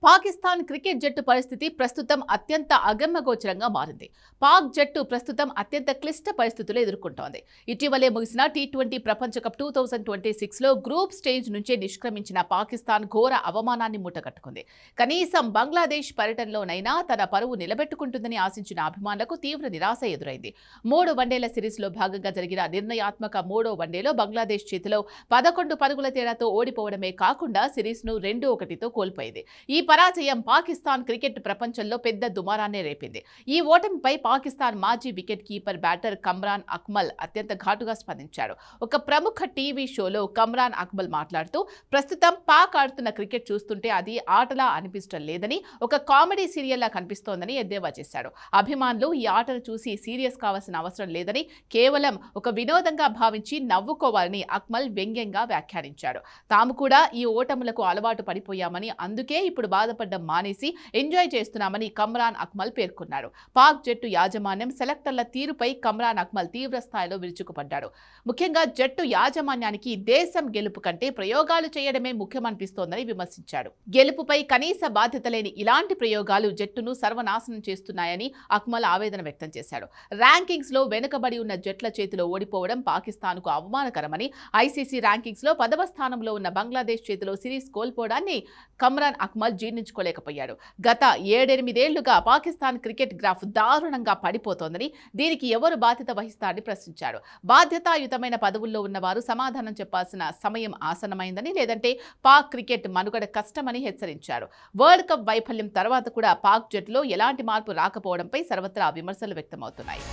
Pakistan cricket జట్టు పరిస్థితి ప్రస్తుతం అత్యంత అగమ్యగోచరంగా మారింది. పాక్ జట్టు ప్రస్తుతం అత్యంత క్లిష్ట పరిస్థితులు ఎదుర్కొంటోంది. ఇటీవలే ముగిసిన టీ20 ప్రపంచ కప్ 2026లో గ్రూప్ స్టేజ్ నుంచే నిష్క్రమించిన పాకిస్తాన్ ఘోర అవమానాన్ని మూటగట్టుకుంది. కనీసం బంగ్లాదేశ్ పర్యటనలోనైనా తన పరువు నిలబెట్టుకుంటుందని ఆశించిన అభిమానులకు తీవ్ర నిరాశ ఎదురైంది. 3 వన్డేల సిరీస్లో భాగంగా జరిగిన నిర్ణయాత్మక 3వ వన్డేలో బంగ్లాదేశ్ చేతిలో 11 పరుగుల తేడాతో ఓడిపోవడమే కాకుండా సిరీస్ను 2-1తో కోల్పోయింది. ఈ పరాజయం పాకిస్తాన్ క్రికెట్ ప్రపంచంలో పెద్ద దుమారాన్ని రేపింది. ఈ ఓటమిపై పాకిస్తాన్ మాజీ wicket keeper batter Kamran Akmal అత్యంత ఘాటుగా స్పందించాడు. ఒక ప్రముఖ టీవీ షోలో కమ్రాన్ అక్మల్ మాట్లాడుతూ, ప్రస్తుతం పాక్ ఆడుతున్న క్రికెట్ చూస్తుంటే అది ఆటలా అనిపించడం లేదని, ఒక కామెడీ సీరియల్లా కనిపిస్తోందని ఎద్దేవా చేశాడు. అభిమానులు ఈ ఆటను చూసి సీరియస్ కావాల్సిన అవసరం లేదని, కేవలం ఒక వినోదంగా భావించి నవ్వుకోవాలని అక్మల్ వ్యంగ్యంగా వ్యాఖ్యానించాడు. తాము కూడా ఈ ఓటములకు అలవాటు పడిపోయామని, అందుకే ఇప్పుడు బాధపడ్డం మానేసి ఎంజాయ్ చేస్తున్నామని కమ్రాన్ అక్మల్ పేర్కొన్నాడు. పాక్ జట్టు యాజమాన్యం సెలెక్టర్ల తీరుపై కమ్రాన్ అక్మల్ తీవ్ర స్థాయిలో విరుచుకుపడ్డాడు. ముఖ్యంగా జట్టు యాజమాన్యానికి దేశం గెలుపు కంటే ప్రయోగాలు చేయడమే ముఖ్యమనిపిస్తోందని విమర్శించాడు. గెలుపుపై కనీస బాధ్యత లేని ఇలాంటి ప్రయోగాలు జట్టును సర్వనాశనం చేస్తున్నాయని అక్మల్ ఆవేదన వ్యక్తం చేశాడు. ర్యాంకింగ్స్ లో వెనుకబడి ఉన్న జట్ల చేతిలో ఓడిపోవడం పాకిస్తాన్కు అవమానకరమని, ఐసీసీ ర్యాంకింగ్స్ లో 10వ స్థానంలో ఉన్న బంగ్లాదేశ్ చేతిలో సిరీస్ కోల్పోవడాన్ని కమ్రాన్ అక్మల్ జీర్ణించుకోలేకపోయాడు. గత 7-8 ఏళ్లుగా పాకిస్తాన్ క్రికెట్ గ్రాఫ్ దారుణంగా పడిపోతోందని, దీనికి ఎవరు బాధ్యత వహిస్తారని ప్రశ్నించాడు. బాధ్యతాయుతమైన పదవుల్లో ఉన్నవారు సమాధానం చెప్పాల్సిన సమయం ఆసన్నమైందని, లేదంటే పాక్ క్రికెట్ మనుగడ కష్టమని హెచ్చరించారు. వరల్డ్ కప్ వైఫల్యం తర్వాత కూడా పాక్ జట్టులో ఎలాంటి మార్పు రాకపోవడంపై సర్వత్రా విమర్శలు వ్యక్తమవుతున్నాయి.